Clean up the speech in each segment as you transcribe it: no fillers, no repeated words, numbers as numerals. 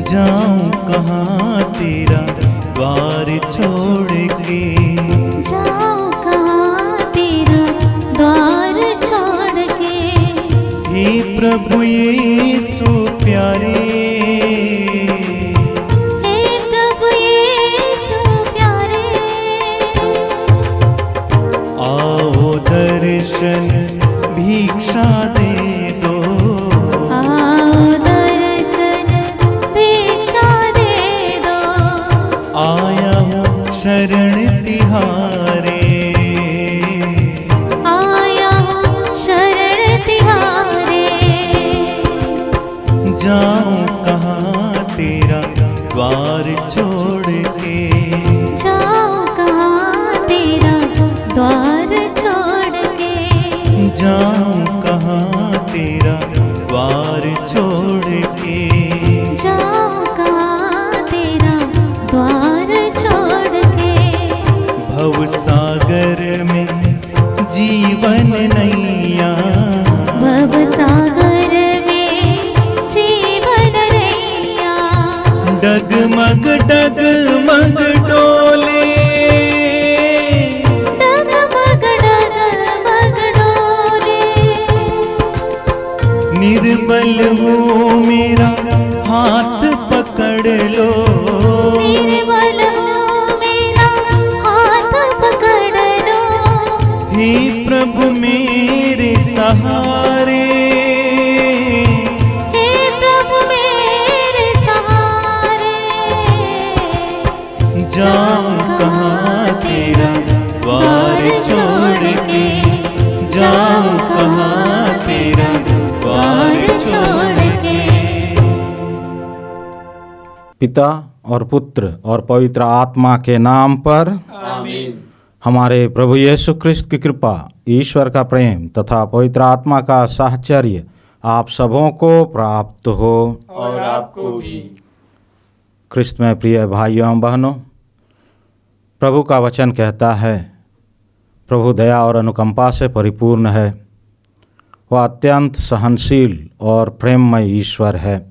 जाऊं कहाँ तेरा द्वार छोड़ के, जाऊं कहाँ तेरा द्वार छोड़ के। हे प्रभु यीशु प्यारे, हे प्रभु यीशु प्यारे, आओ दर्शन भिक्षा दे दो, आओ दर्शन भिक्षा दे दो। आया हूँ शरण तिहारे, आया हूँ शरण तिहारे। जाऊं कहाँ तेरा द्वार छोड़ के, जाऊं कहाँ तेरा द्वार छोड़ के। जाऊं कहाँ तेरा द्वार छोड़ के। जाऊं कहाँ तेरा द्वार छोड़ के। भव सागर में जीवन नैया, भव सागर में जीवन नैया। डगमग डगमग डोले, डगमग डगमग डोले। निर्बल हूँ मेरा हाथ पकड़ लो, निर्बल हूँ मेरा हाथ पकड़ लो। हे प्रभु मेरे सहारे, हे प्रभु मेरे सहारे। जाऊं कहाँ तेरा द्वार छोड़ के, जाऊं कहाँ तेरा द्वार छोड़ के। पिता और पुत्र और पवित्र आत्मा के नाम पर आमीन। हमारे प्रभु यीशु क्रिस्त की कृपा, ईश्वर का प्रेम तथा पवित्र आत्मा का साहचर्य आप सबों को प्राप्त हो। और आपको भी। क्रिस्त में प्रिय भाइयों एवं बहनों, प्रभु का वचन कहता है, प्रभु दया और अनुकंपा से परिपूर्ण है, वह अत्यंत सहनशील और प्रेममय ईश्वर है।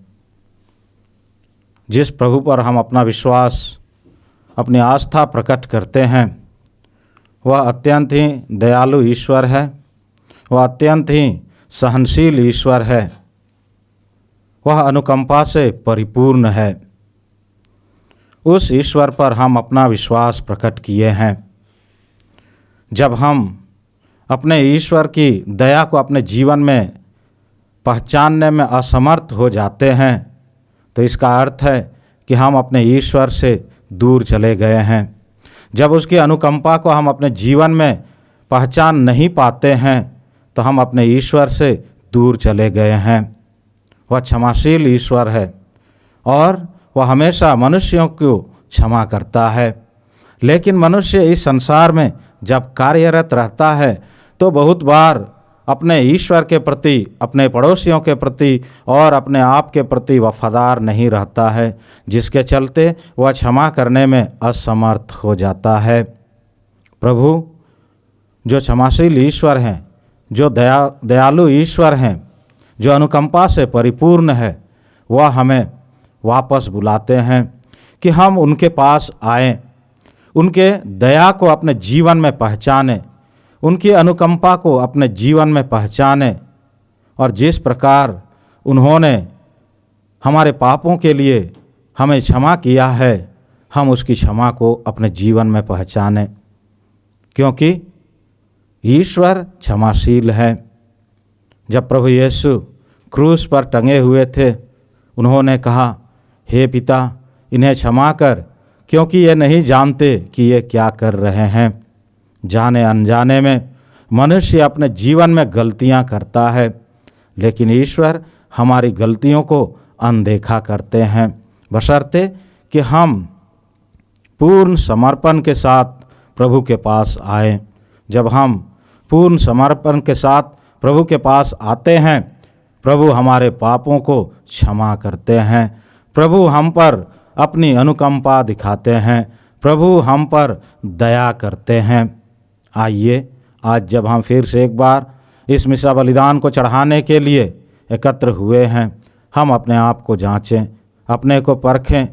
जिस प्रभु पर हम अपना विश्वास, अपनी आस्था प्रकट करते हैं, वह अत्यंत ही दयालु ईश्वर है, वह अत्यंत ही सहनशील ईश्वर है, वह अनुकंपा से परिपूर्ण है। उस ईश्वर पर हम अपना विश्वास प्रकट किए हैं। जब हम अपने ईश्वर की दया को अपने जीवन में पहचानने में असमर्थ हो जाते हैं, तो इसका अर्थ है कि हम अपने ईश्वर से दूर चले गए हैं। जब उसकी अनुकंपा को हम अपने जीवन में पहचान नहीं पाते हैं, तो हम अपने ईश्वर से दूर चले गए हैं। वह क्षमाशील ईश्वर है और वह हमेशा मनुष्यों को क्षमा करता है। लेकिन मनुष्य इस संसार में जब कार्यरत रहता है, तो बहुत बार अपने ईश्वर के प्रति, अपने पड़ोसियों के प्रति और अपने आप के प्रति वफादार नहीं रहता है, जिसके चलते वह क्षमा करने में असमर्थ हो जाता है। प्रभु जो क्षमाशील ईश्वर हैं, जो दयालु ईश्वर हैं, जो अनुकंपा से परिपूर्ण है, वह हमें वापस बुलाते हैं कि हम उनके पास आएं, उनके दया को अपने जीवन में पहचानें, उनकी अनुकंपा को अपने जीवन में पहचानें, और जिस प्रकार उन्होंने हमारे पापों के लिए हमें क्षमा किया है, हम उसकी क्षमा को अपने जीवन में पहचानें, क्योंकि ईश्वर क्षमाशील है। जब प्रभु यीशु क्रूस पर टंगे हुए थे, उन्होंने कहा, हे पिता, इन्हें क्षमा कर, क्योंकि ये नहीं जानते कि ये क्या कर रहे हैं। जाने अनजाने में मनुष्य अपने जीवन में गलतियां करता है, लेकिन ईश्वर हमारी गलतियों को अनदेखा करते हैं, बशर्ते कि हम पूर्ण समर्पण के साथ प्रभु के पास आएं। जब हम पूर्ण समर्पण के साथ प्रभु के पास आते हैं, प्रभु हमारे पापों को क्षमा करते हैं, प्रभु हम पर अपनी अनुकंपा दिखाते हैं, प्रभु हम पर दया करते हैं। आइए आज जब हम फिर से एक बार इस मिसा बलिदान को चढ़ाने के लिए एकत्र हुए हैं, हम अपने आप को जांचें, अपने को परखें,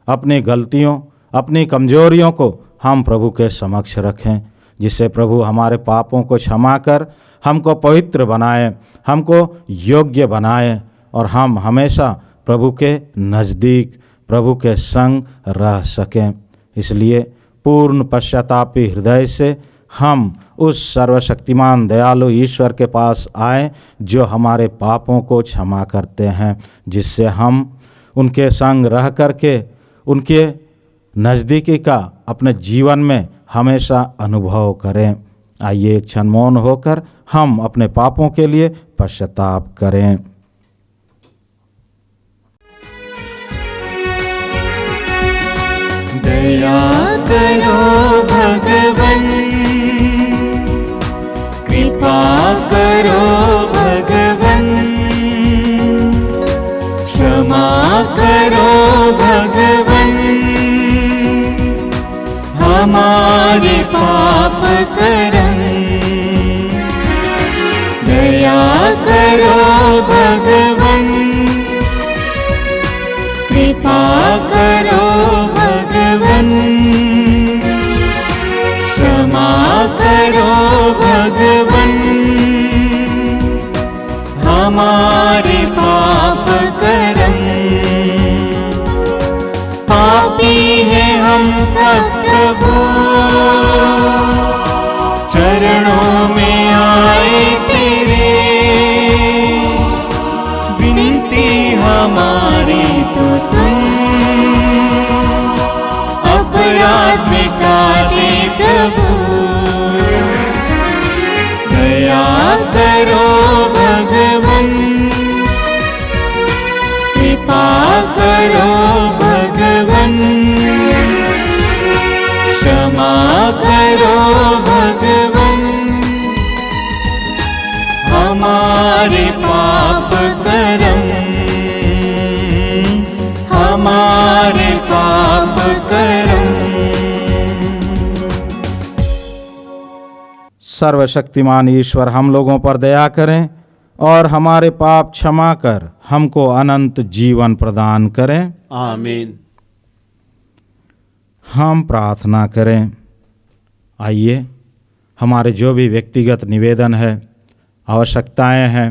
अपनी गलतियों, अपनी कमजोरियों को हम प्रभु के समक्ष रखें, जिससे प्रभु हमारे पापों को क्षमा कर हमको पवित्र बनाए, हमको योग्य बनाए और हम हमेशा प्रभु के नज़दीक, प्रभु के संग रह सकें। इसलिए पूर्ण पश्चातापी हृदय से हम उस सर्वशक्तिमान दयालु ईश्वर के पास आए जो हमारे पापों को क्षमा करते हैं, जिससे हम उनके संग रह करके उनके नज़दीकी का अपने जीवन में हमेशा अनुभव करें। आइए एक क्षण मौन होकर हम अपने पापों के लिए पश्चाताप करें। दया करो भगवन, कृपा करो भगवन, क्षमा करो भगवन, हमारे पाप करम। दया करो भगवन, कृपा करो भगवन, क्षमा करो भगवन, हमारे पाप करम। पापी हैं हम सब प्रभु, चरणों में आए तेरे, विनती हमारी तो सुन, अपराध मिटा दे प्रभु। दया करो भगवन, कृपा करो भगवन, क्षमा करो भगवन, हमारे पाप करम, हमारे पाप करम। सर्वशक्तिमान ईश्वर हम लोगों पर दया करें और हमारे पाप क्षमा कर हमको अनंत जीवन प्रदान करें। आमीन। हम प्रार्थना करें। आइए हमारे जो भी व्यक्तिगत निवेदन है, आवश्यकताएं हैं,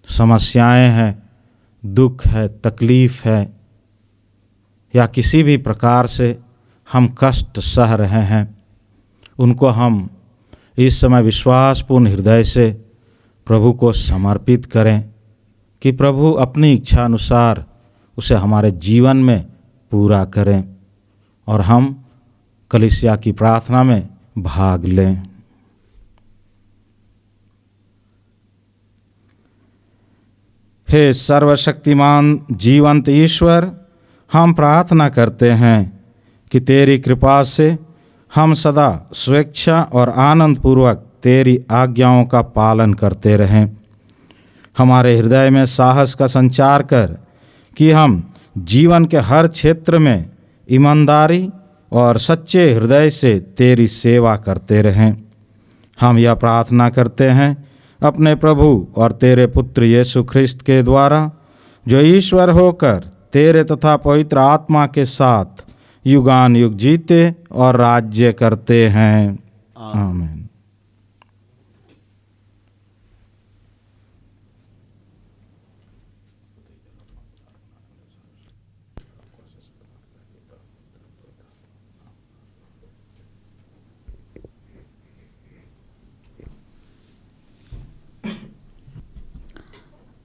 समस्याएं हैं, दुख है, तकलीफ़ है या किसी भी प्रकार से हम कष्ट सह रहे हैं, उनको हम इस समय विश्वासपूर्ण हृदय से प्रभु को समर्पित करें कि प्रभु अपनी इच्छा अनुसार उसे हमारे जीवन में पूरा करें और हम कलीसिया की प्रार्थना में भाग लें। हे सर्वशक्तिमान जीवंत ईश्वर, हम प्रार्थना करते हैं कि तेरी कृपा से हम सदा स्वेच्छा और आनंद पूर्वक तेरी आज्ञाओं का पालन करते रहें। हमारे हृदय में साहस का संचार कर कि हम जीवन के हर क्षेत्र में ईमानदारी और सच्चे हृदय से तेरी सेवा करते रहें। हम यह प्रार्थना करते हैं अपने प्रभु और तेरे पुत्र यीशु ख्रिस्त के द्वारा, जो ईश्वर होकर तेरे तथा पवित्र आत्मा के साथ युगान युग जीते और राज्य करते हैं। आमीन।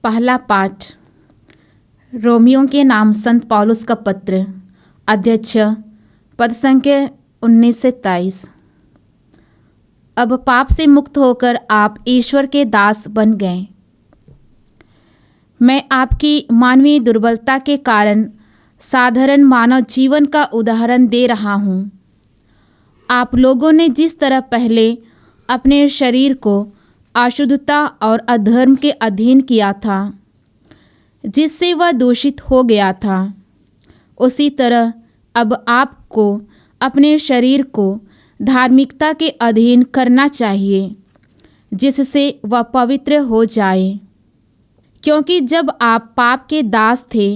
पहला पाठ रोमियों के नाम संत पौलुस का पत्र, अध्यक्ष, पद संख्या 19 से 23। अब पाप से मुक्त होकर आप ईश्वर के दास बन गए। मैं आपकी मानवीय दुर्बलता के कारण साधारण मानव जीवन का उदाहरण दे रहा हूँ। आप लोगों ने जिस तरह पहले अपने शरीर को अशुद्धता और अधर्म के अधीन किया था, जिससे वह दूषित हो गया था, उसी तरह अब आपको अपने शरीर को धार्मिकता के अधीन करना चाहिए, जिससे वह पवित्र हो जाए। क्योंकि जब आप पाप के दास थे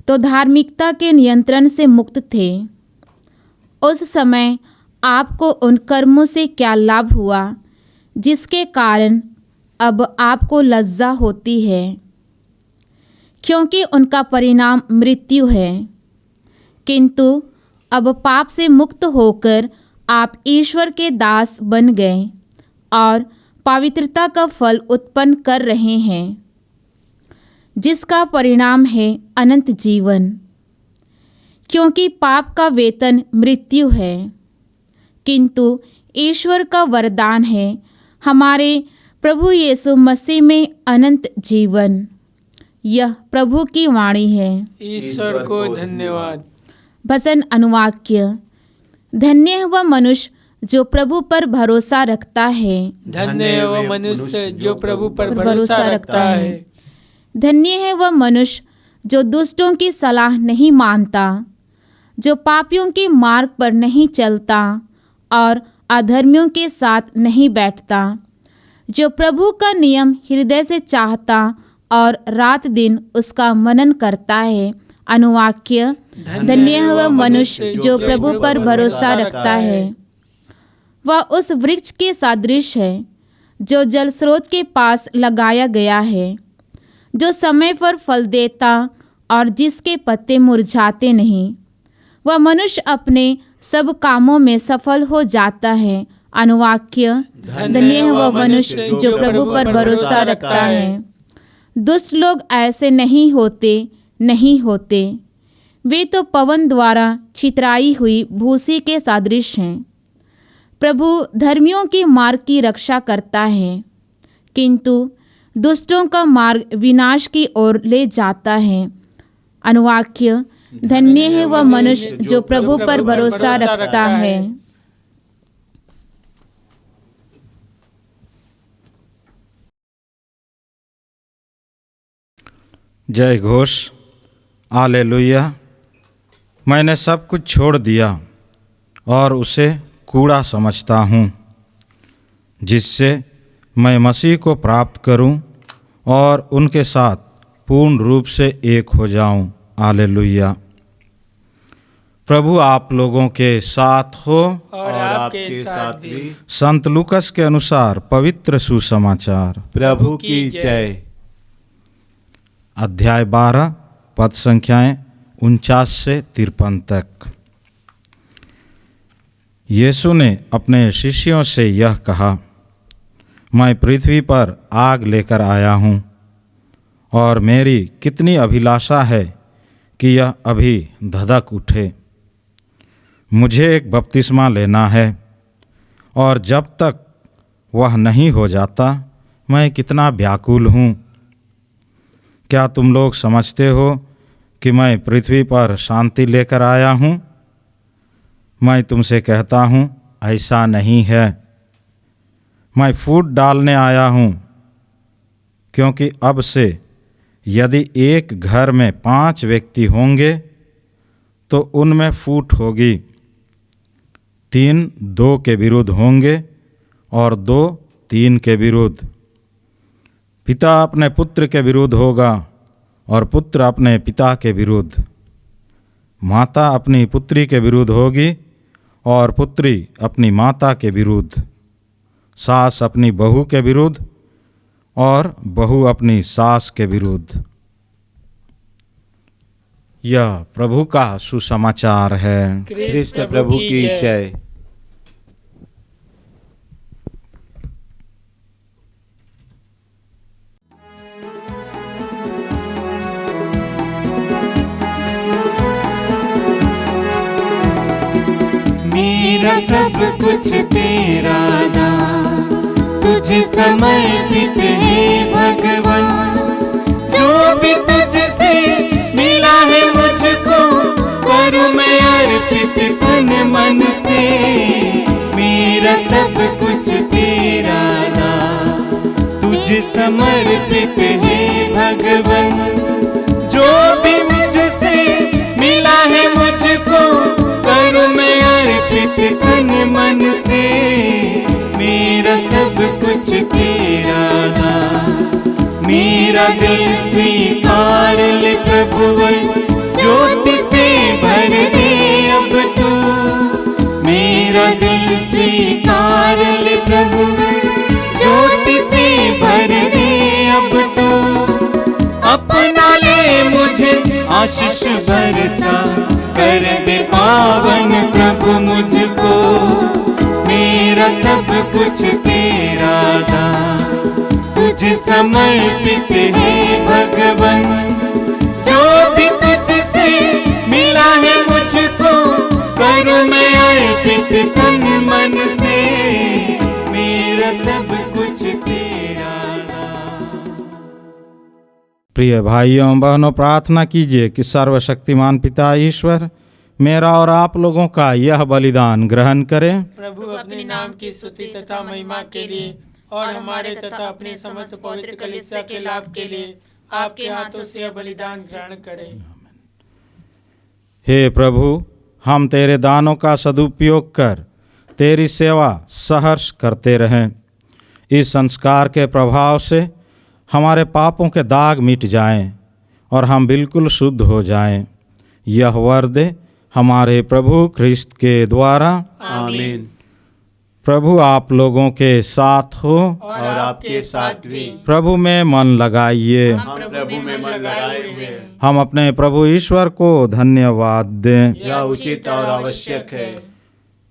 तो धार्मिकता के नियंत्रण से मुक्त थे। उस समय आपको उन कर्मों से क्या लाभ हुआ जिसके कारण अब आपको लज्जा होती है, क्योंकि उनका परिणाम मृत्यु है। किंतु अब पाप से मुक्त होकर आप ईश्वर के दास बन गए और पवित्रता का फल उत्पन्न कर रहे हैं, जिसका परिणाम है अनंत जीवन। क्योंकि पाप का वेतन मृत्यु है, किंतु ईश्वर का वरदान है हमारे प्रभु यीशु मसीह में अनंत जीवन। यह प्रभु की वाणी है। ईश्वर को धन्यवाद। भजन अनुवाक्य। धन्य है वह मनुष्य जो प्रभु पर भरोसा रखता है। धन्य है वह मनुष्य जो प्रभु पर भरोसा रखता है। धन्य है वह मनुष्य जो दुष्टों की सलाह नहीं मानता, जो पापियों के मार्ग पर नहीं चलता और अधर्मियों के साथ नहीं बैठता, जो प्रभु का नियम हृदय से चाहता और रात दिन उसका मनन करता है। अनुवाक्य। धन्य है वह मनुष्य जो प्रभु पर भरोसा रखता है। वह उस वृक्ष के सदृश है जो जल स्रोत के पास लगाया गया है, जो समय पर फल देता और जिसके पत्ते मुरझाते नहीं। वह मनुष्य अपने सब कामों में सफल हो जाता है। अनुवाक्य। धन्य है वह मनुष्य जो प्रभु पर भरोसा रखता है। दुष्ट लोग ऐसे नहीं होते। वे तो पवन द्वारा छितराई हुई भूसी के सदृश हैं। प्रभु धर्मियों के मार्ग की रक्षा करता है, किंतु दुष्टों का मार्ग विनाश की ओर ले जाता है। अनुवाक्य। धन्य है वह मनुष्य जो प्रभु पर भरोसा रखता है। जय घोष। हालेलुया। मैंने सब कुछ छोड़ दिया और उसे कूड़ा समझता हूँ, जिससे मैं मसीह को प्राप्त करूँ और उनके साथ पूर्ण रूप से एक हो जाऊँ। हालेलुया। प्रभु आप लोगों के साथ हो और आपके साथ भी। संत लूकस के अनुसार पवित्र सुसमाचार। प्रभु की जय। अध्याय 12 पद संख्याएं 49 से 53 तक। यीशु ने अपने शिष्यों से यह कहा, मैं पृथ्वी पर आग लेकर आया हूँ और मेरी कितनी अभिलाषा है कि यह अभी धधक उठे। मुझे एक बपतिस्मा लेना है और जब तक वह नहीं हो जाता मैं कितना व्याकुल हूँ। क्या तुम लोग समझते हो कि मैं पृथ्वी पर शांति लेकर आया हूँ? मैं तुमसे कहता हूँ ऐसा नहीं है। मैं फूट डालने आया हूँ, क्योंकि अब से यदि एक घर में 5 व्यक्ति होंगे तो उनमें फूट होगी। 3 2 के विरुद्ध होंगे और 2 3 के विरुद्ध। पिता अपने पुत्र के विरुद्ध होगा और पुत्र अपने पिता के विरुद्ध। माता अपनी पुत्री के विरुद्ध होगी और पुत्री अपनी माता के विरुद्ध। सास अपनी बहू के विरुद्ध और बहू अपनी सास के विरुद्ध। यह प्रभु का सुसमाचार है। ख्रिस्त प्रभु की जय। मेरा सब कुछ तेरा नाम तुझे समर्पित है भगवान। जो भी तुझसे मिला है मुझको करूं मैं अर्पित तन मन से। मेरा सब कुछ तेरा नाम तुझे समर्पित है भगवान। जो भी मुझसे मिला है मुझको करूं मैं अर्पित तन मन से। मेरा सब कुछ तेरा नाम। मेरा दिल स्वीकार ले प्रभुवर, जो आशीष बरसा कर दे पावन प्रभु मुझको, मेरा सब कुछ तेरा दान तुझ समर्पित है भगवन। जो भी तुझसे मिला है मुझको, करूं मैं अर्पित तन मन से, मेरा सब कुछ तेरा दान। प्रिय भाइयों बहनों, प्रार्थना कीजिए कि सर्वशक्तिमान पिता ईश्वर मेरा और आप लोगों का यह बलिदान ग्रहण करें। प्रभु अपने नाम की स्तुति तथा महिमा के लिए और हमारे तथा अपने समस्त पवित्र कलीसिया के लाभ के लिए आपके हाथों से यह बलिदान ग्रहण करें। हे प्रभु, हम तेरे दानों का सदुपयोग कर तेरी सेवा सहर्ष करते रहें। इस संस्कार के प्रभाव से हमारे पापों के दाग मिट जाएं और हम बिल्कुल शुद्ध हो जाएं। यह वर दे हमारे प्रभु ख्रिस्त के द्वारा। आमीन। प्रभु आप लोगों के साथ हो और आपके साथ भी। प्रभु में मन लगाइए। हम प्रभु में मन लगाए हुए हैं। हम अपने प्रभु ईश्वर को धन्यवाद दें। यह उचित और आवश्यक है।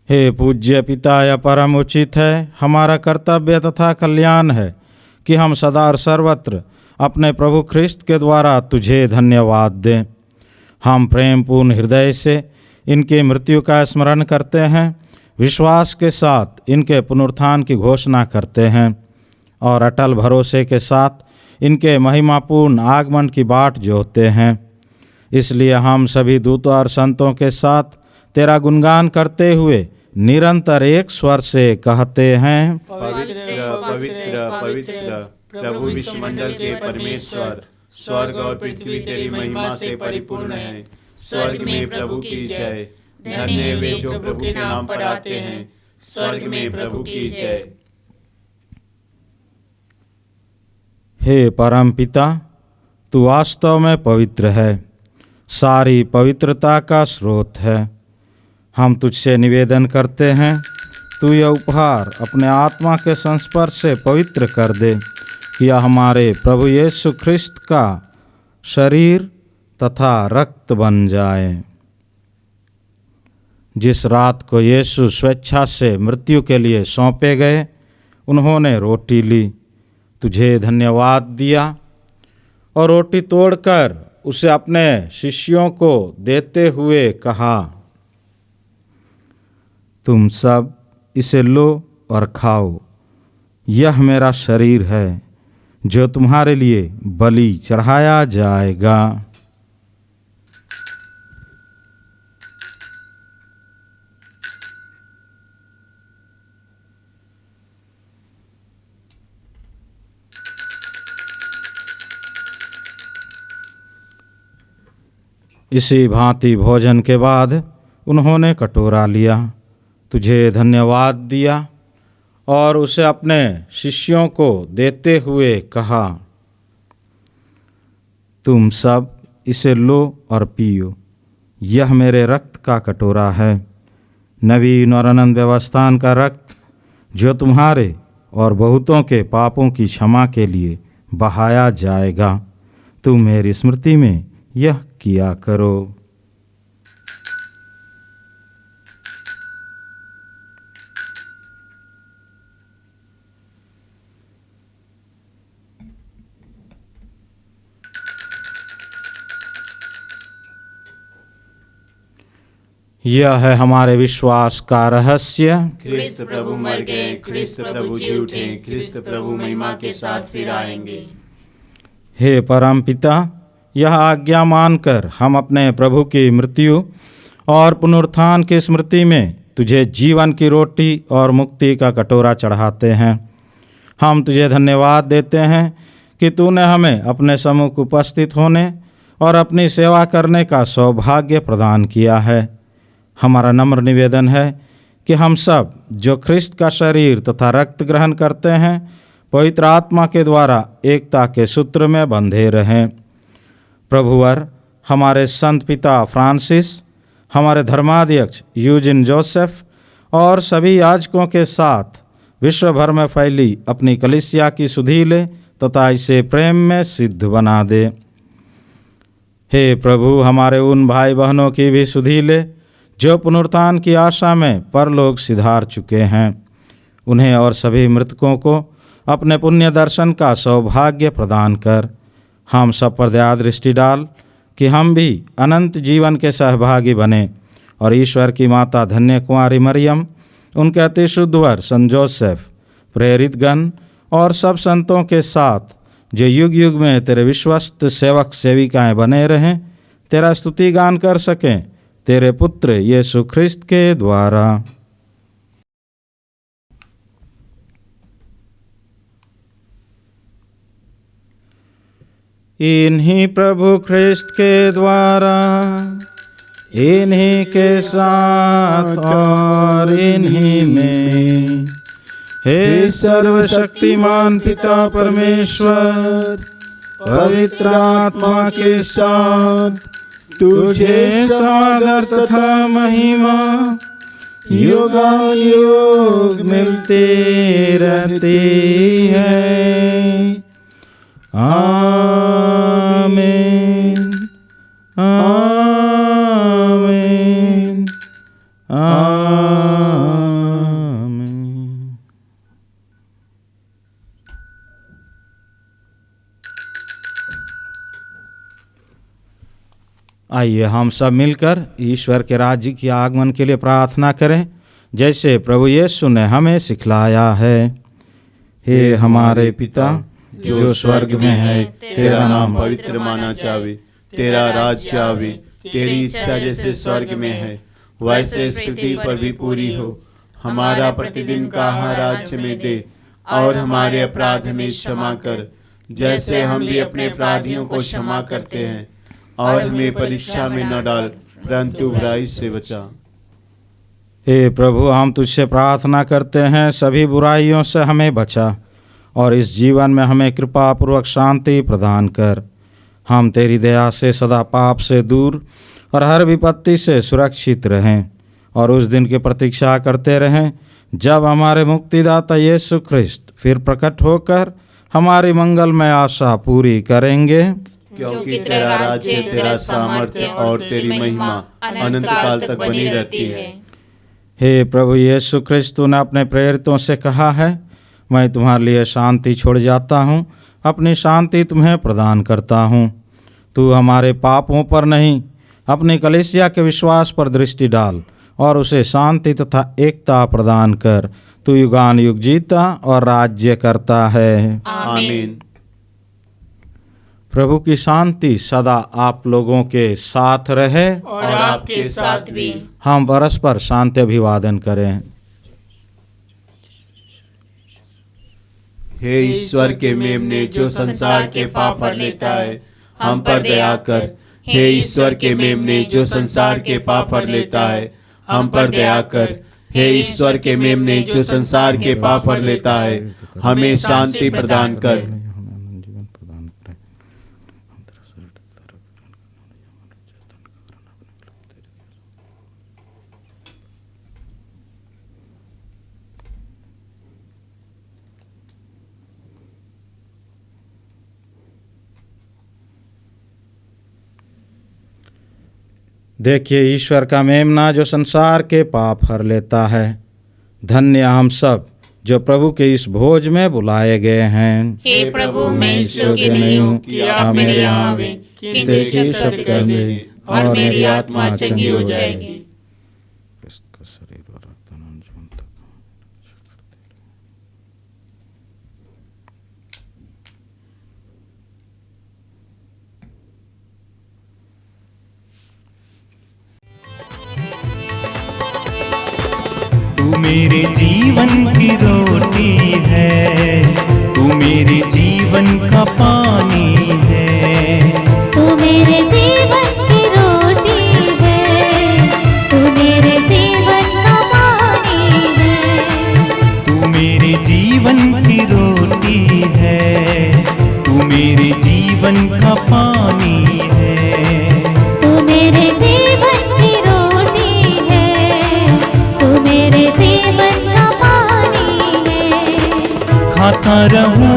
हे पूज्य पिता, यह परम उचित है, हमारा कर्तव्य तथा कल्याण है कि हम सदा और सर्वत्र अपने प्रभु ख्रिस्त के द्वारा तुझे धन्यवाद दें। हम प्रेम पूर्ण हृदय से इनकी मृत्यु का स्मरण करते हैं, विश्वास के साथ इनके पुनरुत्थान की घोषणा करते हैं और अटल भरोसे के साथ इनके महिमापूर्ण आगमन की बाट जोहते हैं। इसलिए हम सभी दूतों और संतों के साथ तेरा गुणगान करते हुए निरंतर एक स्वर से कहते हैं, पवित्र पवित्र पवित्र प्रभु विश्वमंडल के परमेश्वर, स्वर्ग और पृथ्वी तेरी महिमा से परिपूर्ण है। स्वर्ग में प्रभु की जय। धन्य वे जो प्रभु के नाम पर आते हैं। स्वर्ग में प्रभु की जय। हे परम पिता, तू वास्तव में पवित्र है, सारी पवित्रता का स्रोत है। हम तुझसे निवेदन करते हैं, तू यह उपहार अपने आत्मा के संस्पर्श से पवित्र कर दे कि यह हमारे प्रभु यीशु ख्रिस्त का शरीर तथा रक्त बन जाए। जिस रात को यीशु स्वेच्छा से मृत्यु के लिए सौंपे गए, उन्होंने रोटी ली, तुझे धन्यवाद दिया और रोटी तोड़कर उसे अपने शिष्यों को देते हुए कहा, तुम सब इसे लो और खाओ, यह मेरा शरीर है जो तुम्हारे लिए बलि चढ़ाया जाएगा। इसी भांति भोजन के बाद उन्होंने कटोरा लिया, तुझे धन्यवाद दिया और उसे अपने शिष्यों को देते हुए कहा, तुम सब इसे लो और पियो, यह मेरे रक्त का कटोरा है, नवीन और अनंत व्यवस्थान का रक्त जो तुम्हारे और बहुतों के पापों की क्षमा के लिए बहाया जाएगा। तुम मेरी स्मृति में यह किया करो। यह है हमारे विश्वास का रहस्य। ख्रिस्त प्रभु मर गए, ख्रिस्त प्रभु जी उठे, ख्रिस्त प्रभु महिमा के साथ फिर आएंगे। हे परम पिता, यह आज्ञा मानकर हम अपने प्रभु की मृत्यु और पुनरुत्थान की स्मृति में तुझे जीवन की रोटी और मुक्ति का कटोरा चढ़ाते हैं। हम तुझे धन्यवाद देते हैं कि तूने हमें अपने सम्मुख उपस्थित होने और अपनी सेवा करने का सौभाग्य प्रदान किया है। हमारा नम्र निवेदन है कि हम सब जो ख्रिस्त का शरीर तथा रक्त ग्रहण करते हैं, पवित्र आत्मा के द्वारा एकता के सूत्र में बंधे रहें। प्रभुवर हमारे संत पिता फ्रांसिस, हमारे धर्माध्यक्ष यूजिन जोसेफ और सभी याजकों के साथ विश्व भर में फैली अपनी कलीसिया की सुधि ले तथा इसे प्रेम में सिद्ध बना दे। हे प्रभु, हमारे उन भाई बहनों की भी सुधि ले जो पुनरुत्थान की आशा में परलोक सिधार चुके हैं। उन्हें और सभी मृतकों को अपने पुण्य दर्शन का सौभाग्य प्रदान कर। हम सब पर दया दृष्टि डाल कि हम भी अनंत जीवन के सहभागी बने और ईश्वर की माता धन्य कुंवारी मरियम, उनके अति शुद्ध वर संत जोसेफ, प्रेरित गण और सब संतों के साथ जो युग युग में तेरे विश्वस्त सेवक सेविकाएं बने रहें, तेरा स्तुति गान कर सकें तेरे पुत्र यीशु ख्रिस्त के द्वारा। इन्हीं प्रभु ख्रिस्त के द्वारा, इन्हीं के साथ और इन्हीं में, हे सर्वशक्तिमान पिता परमेश्वर, पवित्र आत्मा के साथ तुझे सादर तथा महिमा युगानुयुग मिलते रहती है। आमीन, आमीन, आमीन। आइए हम सब मिलकर ईश्वर के राज्य के आगमन के लिए प्रार्थना करें, जैसे प्रभु यीशु ने हमें सिखलाया है। हे हमारे पिता जो स्वर्ग में है, तेरा नाम पवित्र माना जावे, तेरा राज्य आवे, तेरी इच्छा जैसे स्वर्ग में है वैसे इस पृथ्वी पर भी पूरी हो। हमारा प्रतिदिन का आहार आज हमें दे, और हमारे अपराध हमें क्षमा कर, जैसे हम भी अपने अपराधियों को क्षमा करते हैं, और हमें परीक्षा में न डाल, परंतु बुराई से बचा। हे प्रभु, हम तुझसे प्रार्थना करते हैं, सभी बुराइयों से हमें बचा और इस जीवन में हमें कृपा पूर्वक शांति प्रदान कर। हम तेरी दया से सदा पाप से दूर और हर विपत्ति से सुरक्षित रहें, और उस दिन की प्रतीक्षा करते रहें जब हमारे मुक्तिदाता यीशु ख्रिस्त फिर प्रकट होकर हमारी मंगलमय आशा पूरी करेंगे। क्योंकि तेरा राज्य, तेरा सामर्थ्य और तेरी महिमा अनंत काल तक बनी रहती है। हे प्रभु यीशु ख्रिस्त, ने अपने प्रेरितों से कहा है, मैं तुम्हारे लिए शांति छोड़ जाता हूँ, अपनी शांति तुम्हें प्रदान करता हूँ। तू हमारे पापों पर नहीं, अपनी कलीसिया के विश्वास पर दृष्टि डाल और उसे शांति तथा एकता प्रदान कर। तू युगान युग जीता और राज्य करता है। आमीन। प्रभु की शांति सदा आप लोगों के साथ रहे और आपके साथ भी। हम परस्पर शांति अभिवादन करें। हे ईश्वर के मेमने जो संसार के पाप हर लेता है, हम पर दया कर। हे ईश्वर के मेमने जो संसार के पाप हर लेता है, हम पर दया कर। हे ईश्वर के मेमने जो संसार के पाप हर लेता है, हमें शांति प्रदान कर। देखिए ईश्वर का मेमना जो संसार के पाप हर लेता है। धन्य हम सब जो प्रभु के इस भोज में बुलाए गए हैं। हे प्रभु, मैं इस योग्य नहीं हूँ कि आप मेरे यहाँ आवे, किंतु एक शब्द कह दीजिए और मेरी आत्मा चंगी हो जाएगी। तू मेरे जीवन की रोटी है, तू मेरे जीवन का पानी है। तू मेरे जीवन की रोटी है, तू मेरे जीवन का पानी है। तू मेरे जीवन की रोटी है, तू मेरे जीवन का पानी है। तू मेरे जीवन की रोटी है, तू मेरे जीवन का पानी है। खाता रहूं,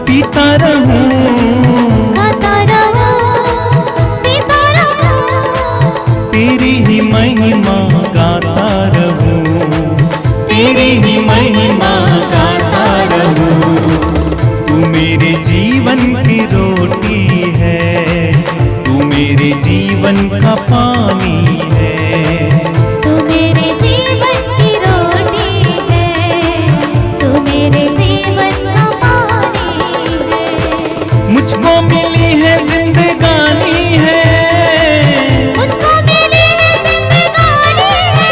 पीता रहूं, खाता रहूं, जीवन का पानी है। तू मेरे जीवन की रोटी है, तू मेरे जीवन का पानी है। मुझको मिली है जिंदगानी है, मुझको मिली है जिंदगानी है,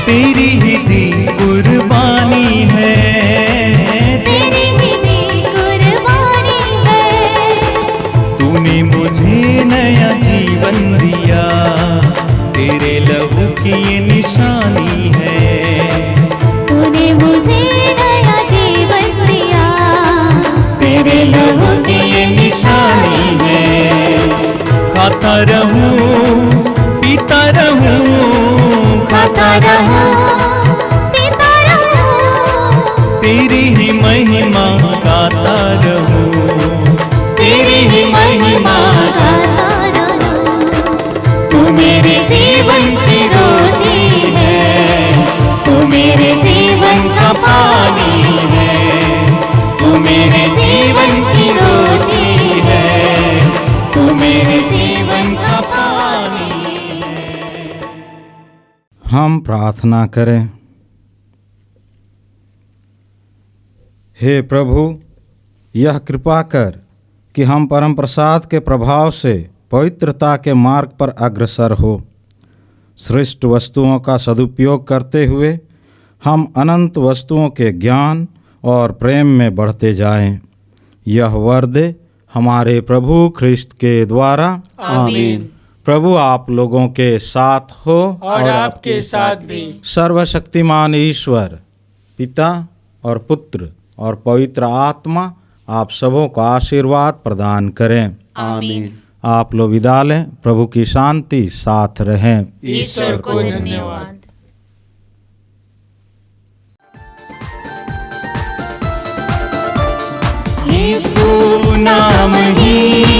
तेरी ही दी कुर्बानी है। तेरी ही दी कुर्बानी है। तूने मुझे नया जीवन दिया, तेरे लहू की ये निशानी है। तूने मुझे नया जीवन दिया, तेरे लहू की ये निशानी है। खाता रहूं पीता रहूं, खाता रहूं पीता रहूं, तेरी ही महिमा गाता रहूं, तेरी ही महिमा गाता रहूं। तू मेरे जीवन की रोटी है, तू मेरे जीवन का पानी है। तू मेरे जीवन की रोटी है, तू मेरे जीवन का पानी है। हम प्रार्थना करें। हे प्रभु, यह कृपा कर कि हम परम प्रसाद के प्रभाव से पवित्रता के मार्ग पर अग्रसर हो। श्रेष्ठ वस्तुओं का सदुपयोग करते हुए हम अनंत वस्तुओं के ज्ञान और प्रेम में बढ़ते जाएं। यह वर दे हमारे प्रभु ख्रिस्त के द्वारा। आमीन। प्रभु आप लोगों के साथ हो और आपके साथ भी। सर्वशक्तिमान ईश्वर पिता और पुत्र और पवित्र आत्मा आप सबों को आशीर्वाद प्रदान करें। आमीन। आप लोग विदा लें। प्रभु की शांति साथ रहें। ईश्वर को धन्यवाद। यीशु नाम ही